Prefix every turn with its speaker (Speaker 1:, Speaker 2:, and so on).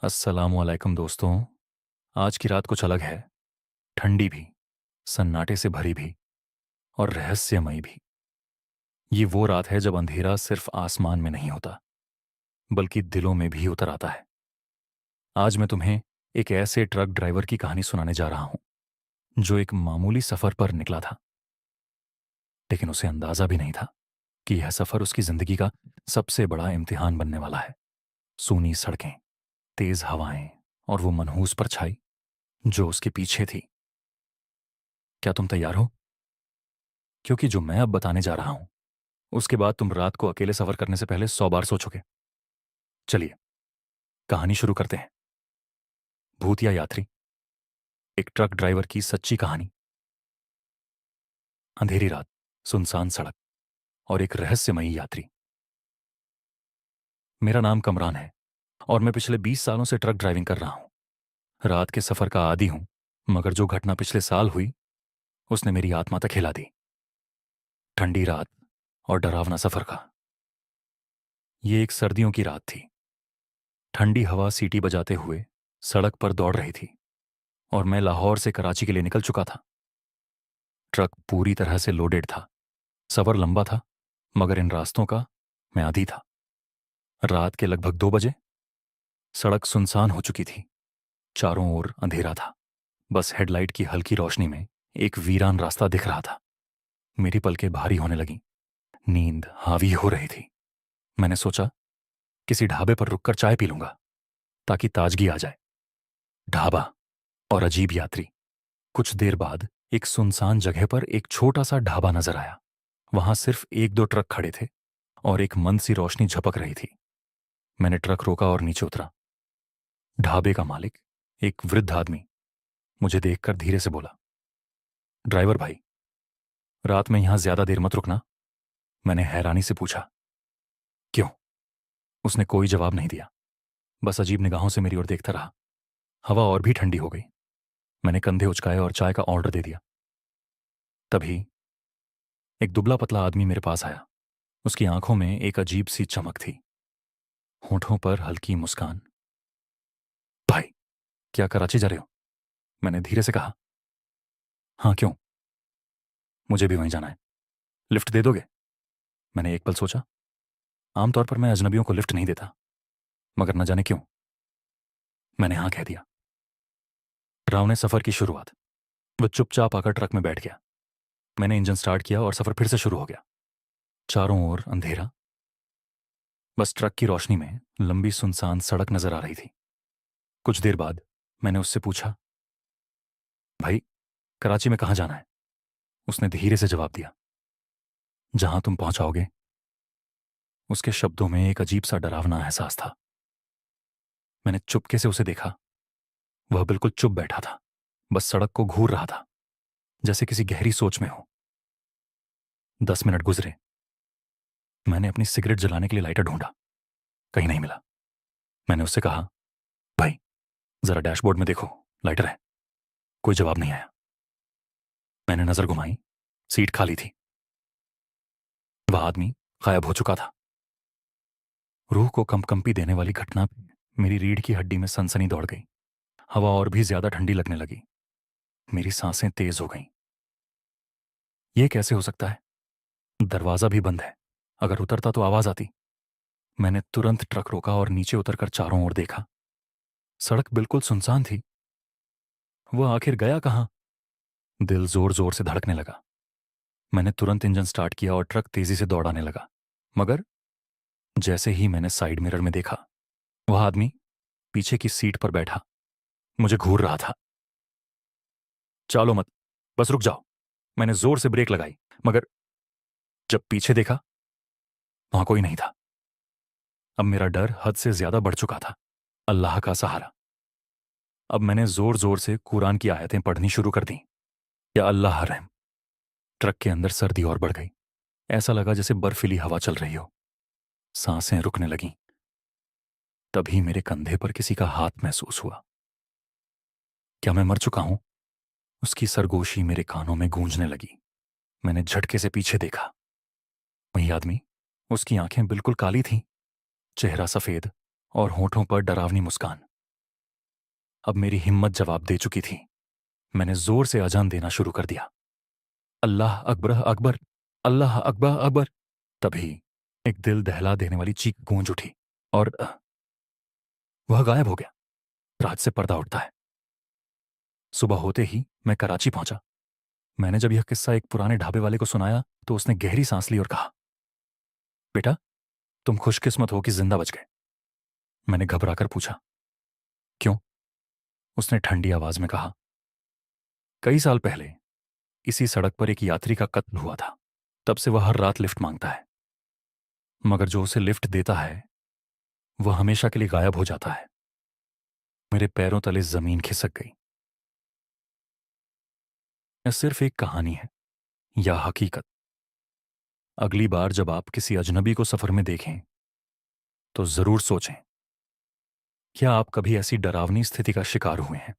Speaker 1: अस्सलामुअलैकुम दोस्तों। आज की रात कुछ अलग है। ठंडी भी, सन्नाटे से भरी भी और रहस्यमयी भी। ये वो रात है जब अंधेरा सिर्फ आसमान में नहीं होता, बल्कि दिलों में भी उतर आता है। आज मैं तुम्हें एक ऐसे ट्रक ड्राइवर की कहानी सुनाने जा रहा हूं जो एक मामूली सफर पर निकला था, लेकिन उसे अंदाजा भी नहीं था कि यह सफर उसकी जिंदगी का सबसे बड़ा इम्तिहान बनने वाला है। सूनी सड़कें, तेज हवाएं और वो मनहूस परछाई जो उसके पीछे थी। क्या तुम तैयार हो? क्योंकि जो मैं अब बताने जा रहा हूं उसके बाद तुम रात को अकेले सफर करने से पहले 100 बार सोचोगे। चलिए, कहानी शुरू करते हैं। भूतिया यात्री, एक ट्रक ड्राइवर की सच्ची कहानी। अंधेरी रात, सुनसान सड़क और एक रहस्यमयी यात्री। मेरा नाम कमरान है और मैं पिछले 20 सालों से ट्रक ड्राइविंग कर रहा हूं। रात के सफर का आदी हूं, मगर जो घटना पिछले साल हुई उसने मेरी आत्मा तक हिला दी। ठंडी रात और डरावना सफर का। ये एक सर्दियों की रात थी। ठंडी हवा सीटी बजाते हुए सड़क पर दौड़ रही थी और मैं लाहौर से कराची के लिए निकल चुका था। ट्रक पूरी तरह से लोडेड था। सफर लंबा था, मगर इन रास्तों का मैं आदी था। रात के लगभग 2 बजे सड़क सुनसान हो चुकी थी। चारों ओर अंधेरा था। बस हेडलाइट की हल्की रोशनी में एक वीरान रास्ता दिख रहा था। मेरी पलकें भारी होने लगीं। नींद हावी हो रही थी। मैंने सोचा किसी ढाबे पर रुककर चाय पी लूंगा ताकि ताजगी आ जाए। ढाबा और अजीब यात्री। कुछ देर बाद एक सुनसान जगह पर एक छोटा सा ढाबा नजर आया। वहां सिर्फ एक दो ट्रक खड़े थे और एक मंद सी रोशनी झपक रही थी। मैंने ट्रक रोका और नीचे उतरा। ढाबे का मालिक, एक वृद्ध आदमी, मुझे देखकर धीरे से बोला, ड्राइवर भाई, रात में यहां ज्यादा देर मत रुकना। मैंने हैरानी से पूछा, क्यों? उसने कोई जवाब नहीं दिया, बस अजीब निगाहों से मेरी ओर देखता रहा। हवा और भी ठंडी हो गई। मैंने कंधे उचकाए और चाय का ऑर्डर दे दिया। तभी एक दुबला पतला आदमी मेरे पास आया। उसकी आंखों में एक अजीब सी चमक थी, होठों पर हल्की मुस्कान। भाई, क्या कराची जा रहे हो? मैंने धीरे से कहा। हाँ, क्यों? मुझे भी वहीं जाना है। लिफ्ट दे दोगे? मैंने एक पल सोचा। आमतौर पर मैं अजनबियों को लिफ्ट नहीं देता, मगर न जाने क्यों मैंने हाँ कह दिया। राव सफर की शुरुआत। वह चुपचाप आकर ट्रक में बैठ गया। मैंने इंजन स्टार्ट किया और सफर फिर से शुरू हो गया। चारों ओर अंधेरा। बस ट्रक की रोशनी में लंबी सुनसान सड़क नजर आ रही थी। कुछ देर बाद मैंने उससे पूछा, भाई, कराची में कहाँ जाना है? उसने धीरे से जवाब दिया, जहां तुम पहुंचाओगे। उसके शब्दों में एक अजीब सा डरावना एहसास था। मैंने चुपके से उसे देखा। वह बिल्कुल चुप बैठा था, बस सड़क को घूर रहा था, जैसे किसी गहरी सोच में हो। 10 मिनट गुजरे। मैंने अपनी सिगरेट जलाने के लिए लाइटर ढूंढा, कहीं नहीं मिला। मैंने उससे कहा, भाई, जरा डैशबोर्ड में देखो, लाइटर है। कोई जवाब नहीं आया। मैंने नजर घुमाई। सीट खाली थी। वह आदमी गायब हो चुका था। रूह को कंपकंपी देने वाली घटना पे मेरी रीढ़ की हड्डी में सनसनी दौड़ गई। हवा और भी ज्यादा ठंडी लगने लगी। मेरी सांसें तेज हो गईं। यह कैसे हो सकता है? दरवाजा भी बंद है। अगर उतरता तो आवाज आती। मैंने तुरंत ट्रक रोका और नीचे उतरकर चारों ओर देखा। सड़क बिल्कुल सुनसान थी। वह आखिर गया कहां? दिल जोर जोर से धड़कने लगा। मैंने तुरंत इंजन स्टार्ट किया और ट्रक तेजी से दौड़ाने लगा। मगर जैसे ही मैंने साइड मिरर में देखा, वह आदमी पीछे की सीट पर बैठा मुझे घूर रहा था। चालो मत, बस रुक जाओ। मैंने जोर से ब्रेक लगाई, मगर जब पीछे देखा, वहां कोई नहीं था। अब मेरा डर हद से ज्यादा बढ़ चुका था। अल्लाह का सहारा। अब मैंने जोर जोर से कुरान की आयतें पढ़नी शुरू कर दी। या अल्लाह रहम। ट्रक के अंदर सर्दी और बढ़ गई। ऐसा लगा जैसे बर्फीली हवा चल रही हो। सांसें रुकने लगीं। तभी मेरे कंधे पर किसी का हाथ महसूस हुआ। क्या मैं मर चुका हूं? उसकी सरगोशी मेरे कानों में गूंजने लगी। मैंने झटके से पीछे देखा। वही आदमी। उसकी आंखें बिल्कुल काली थीं, चेहरा सफेद और होठों पर डरावनी मुस्कान। अब मेरी हिम्मत जवाब दे चुकी थी। मैंने जोर से अजान देना शुरू कर दिया। अल्लाह अकबर अकबर, अल्लाह अकबर अकबर। तभी एक दिल दहला देने वाली चीख गूंज उठी और वह गायब हो गया। रात से पर्दा उठता है। सुबह होते ही मैं कराची पहुंचा। मैंने जब यह किस्सा एक पुराने ढाबे वाले को सुनाया तो उसने गहरी सांस ली और कहा, बेटा, तुम खुशकिस्मत हो कि जिंदा बच गए। मैंने घबराकर पूछा, क्यों? उसने ठंडी आवाज में कहा, कई साल पहले इसी सड़क पर एक यात्री का कत्ल हुआ था। तब से वह हर रात लिफ्ट मांगता है, मगर जो उसे लिफ्ट देता है वह हमेशा के लिए गायब हो जाता है। मेरे पैरों तले जमीन खिसक गई। यह सिर्फ एक कहानी है या हकीकत? अगली बार जब आप किसी अजनबी को सफर में देखें तो जरूर सोचें, क्या आप कभी ऐसी डरावनी स्थिति का शिकार हुए हैं?